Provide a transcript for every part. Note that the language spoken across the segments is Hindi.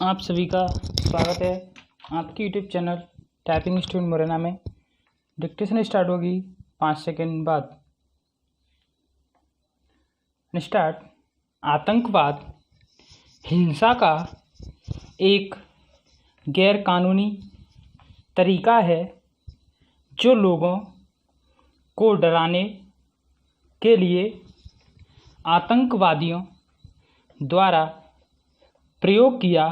आप सभी का स्वागत है आपकी YouTube channel typing student Morena में। डिक्टेशन स्टार्ट होगी 5 सेकंड बाद। स्टार्ट। आतंकवाद हिंसा का एक गैरकानूनी तरीका है जो लोगों को डराने के लिए आतंकवादियों द्वारा प्रयोग किया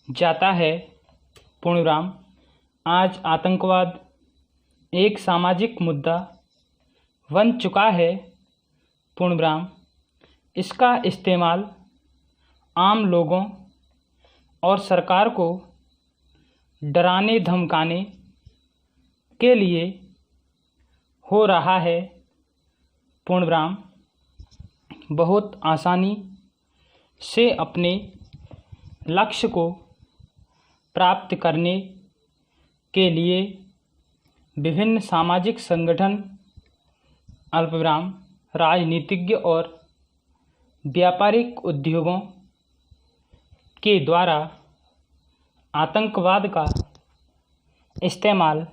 जाता है। पूर्णविराम। आज आतंकवाद एक सामाजिक मुद्दा बन चुका है। पूर्णविराम। इसका इस्तेमाल आम लोगों और सरकार को डराने धमकाने के लिए हो रहा है। पूर्णविराम। बहुत आसानी से अपने लक्ष्य को प्राप्त करने के लिए विभिन्न सामाजिक संगठन अल्पविराम राजनीतिज्ञ और व्यापारिक उद्योगों के द्वारा आतंकवाद का इस्तेमाल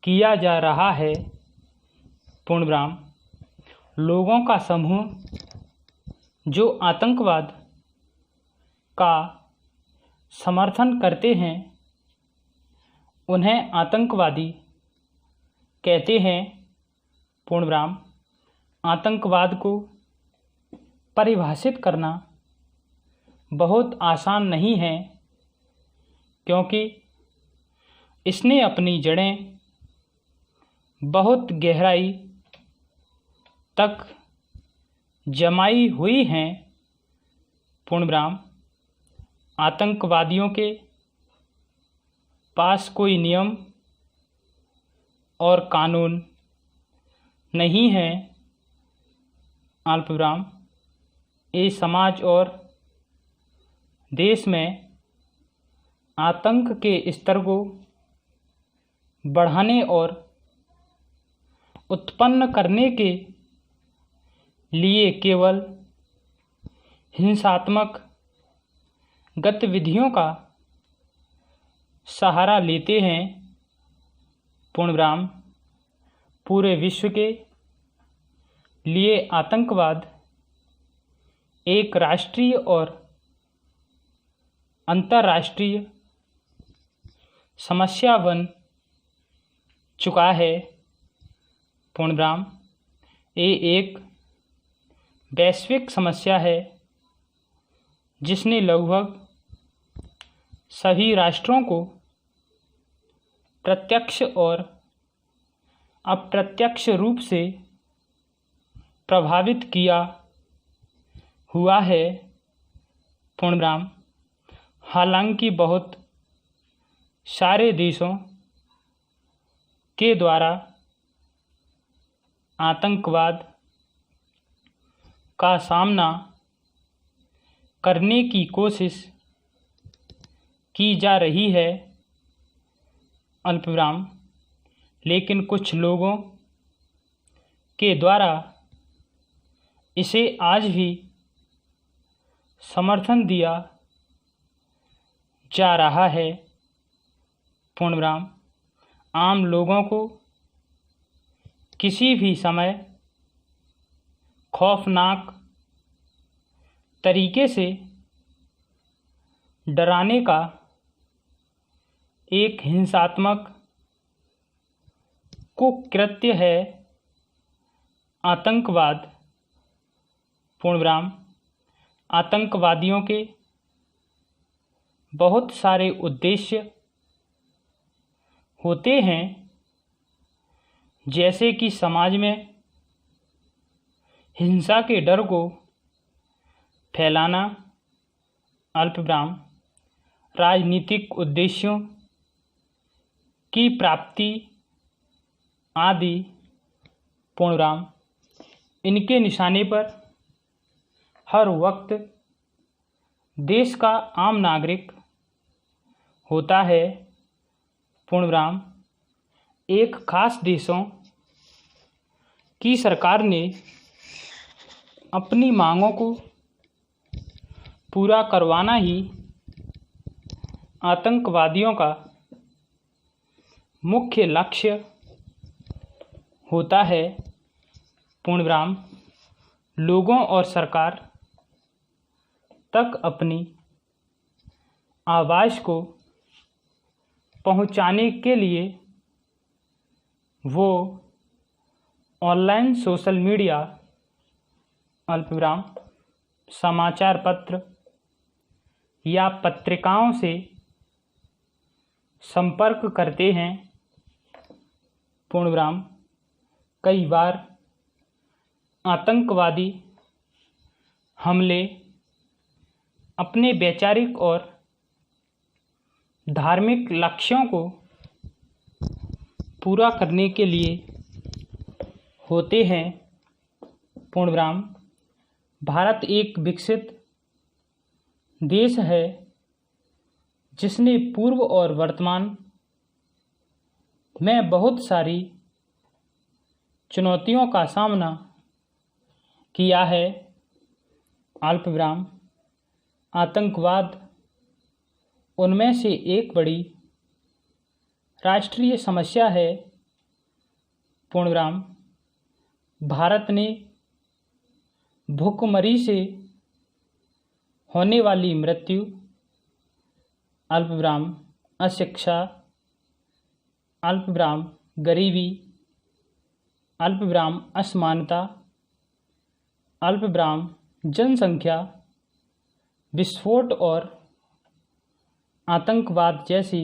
किया जा रहा है। पूर्णविराम। लोगों का समूह जो आतंकवाद का समर्थन करते हैं उन्हें आतंकवादी कहते हैं। पूर्णविराम। आतंकवाद को परिभाषित करना बहुत आसान नहीं है क्योंकि इसने अपनी जड़ें बहुत गहराई तक जमाई हुई हैं। पूर्णविराम। आतंकवादियों के पास कोई नियम और कानून नहीं है। अल्पविराम। ये समाज और देश में आतंक के स्तर को बढ़ाने और उत्पन्न करने के लिए केवल हिंसात्मक गतिविधियों का सहारा लेते हैं। पूर्णविराम। पूरे विश्व के लिए आतंकवाद एक राष्ट्रीय और अंतर्राष्ट्रीय समस्या बन चुका है। पूर्णविराम। ये एक वैश्विक समस्या है जिसने लगभग सभी राष्ट्रों को प्रत्यक्ष और अप्रत्यक्ष रूप से प्रभावित किया हुआ है। पूर्णविराम। हालांकि बहुत सारे देशों के द्वारा आतंकवाद का सामना करने की कोशिश की जा रही है। अल्पविराम। लेकिन कुछ लोगों के द्वारा इसे आज भी समर्थन दिया जा रहा है। पूर्णविराम। आम लोगों को किसी भी समय खौफनाक तरीके से डराने का एक हिंसात्मक कुकृत्य है आतंकवाद। पूर्णविराम। आतंकवादियों के बहुत सारे उद्देश्य होते हैं जैसे कि समाज में हिंसा के डर को फैलाना। अल्पविराम। राजनीतिक उद्देश्यों की प्राप्ति आदि। पूर्णविराम। इनके निशाने पर हर वक्त देश का आम नागरिक होता है। पूर्णविराम। एक खास देशों की सरकार ने अपनी मांगों को पूरा करवाना ही आतंकवादियों का मुख्य लक्ष्य होता है पूर्णविराम लोगों और सरकार तक अपनी आवाज़ को पहुंचाने के लिए वो ऑनलाइन सोशल मीडिया अल्पविराम समाचार पत्र या पत्रिकाओं से संपर्क करते हैं पूर्णविराम। कई बार आतंकवादी हमले अपने वैचारिक और धार्मिक लक्ष्यों को पूरा करने के लिए होते हैं पूर्णविराम। भारत एक विकसित देश है जिसने पूर्व और वर्तमान में बहुत सारी चुनौतियों का सामना किया है अल्पविराम। आतंकवाद उनमें से एक बड़ी राष्ट्रीय समस्या है पूर्णविराम। भारत ने भुखमरी से होने वाली मृत्यु अल्पविराम अशिक्षा अल्पविराम गरीबी अल्पविराम असमानता अल्पविराम जनसंख्या विस्फोट और आतंकवाद जैसी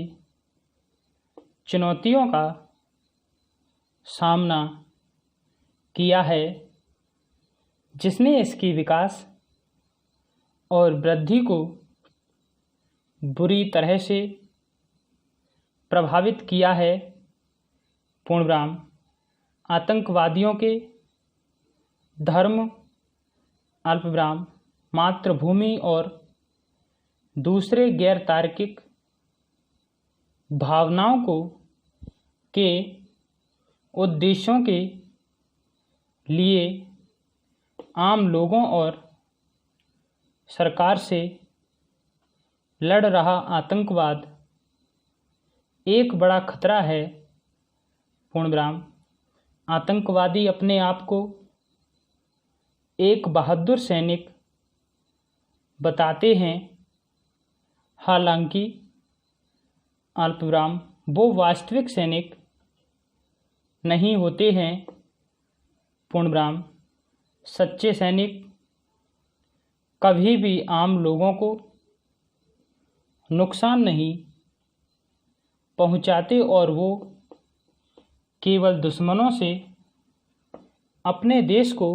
चुनौतियों का सामना किया है जिसने इसकी विकास और वृद्धि को बुरी तरह से प्रभावित किया है पूर्णविराम। आतंकवादियों के धर्म अल्पविराम मातृभूमि और दूसरे गैर तार्किक भावनाओं को के उद्देश्यों के लिए आम लोगों और सरकार से लड़ रहा आतंकवाद एक बड़ा खतरा है पूर्णविराम। आतंकवादी अपने आप को एक बहादुर सैनिक बताते हैं, हालांकि अल्पविराम वो वास्तविक सैनिक नहीं होते हैं पूर्णविराम। सच्चे सैनिक कभी भी आम लोगों को नुकसान नहीं पहुंचाते और वो केवल दुश्मनों से अपने देश को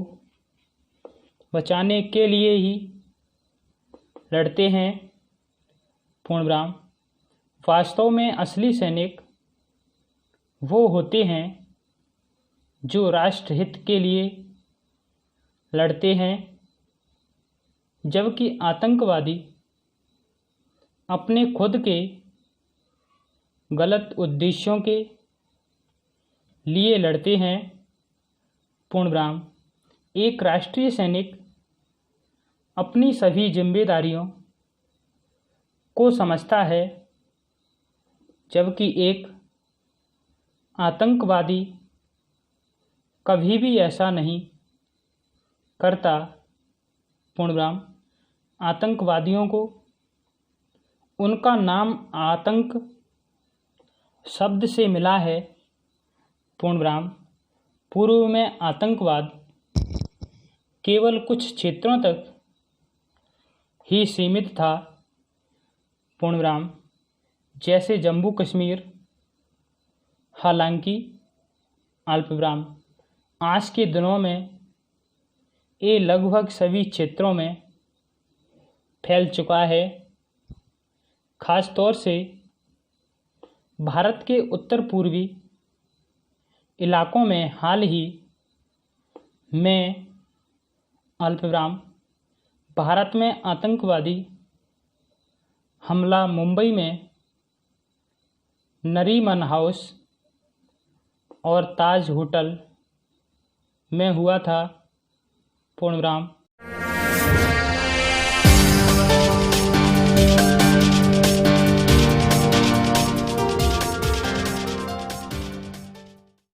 बचाने के लिए ही लड़ते हैं पूर्णविराम। वास्तव में असली सैनिक वो होते हैं जो राष्ट्रहित के लिए लड़ते हैं, जबकि आतंकवादी अपने खुद के गलत उद्देश्यों के लिए लड़ते हैं पूर्णविराम। एक राष्ट्रीय सैनिक अपनी सभी जिम्मेदारियों को समझता है, जबकि एक आतंकवादी कभी भी ऐसा नहीं करता पूर्णविराम। आतंकवादियों को उनका नाम आतंक शब्द से मिला है पूर्णविराम। पूर्व में आतंकवाद केवल कुछ क्षेत्रों तक ही सीमित था पूर्णविराम, जैसे जम्मू कश्मीर। हालांकि अल्पविराम आज के दिनों में ये लगभग सभी क्षेत्रों में फैल चुका है। खास तौर से भारत के उत्तर पूर्वी इलाकों में हाल ही में अल्पविराम भारत में आतंकवादी हमला मुंबई में नरीमन हाउस और ताज होटल में हुआ था पूर्णविराम।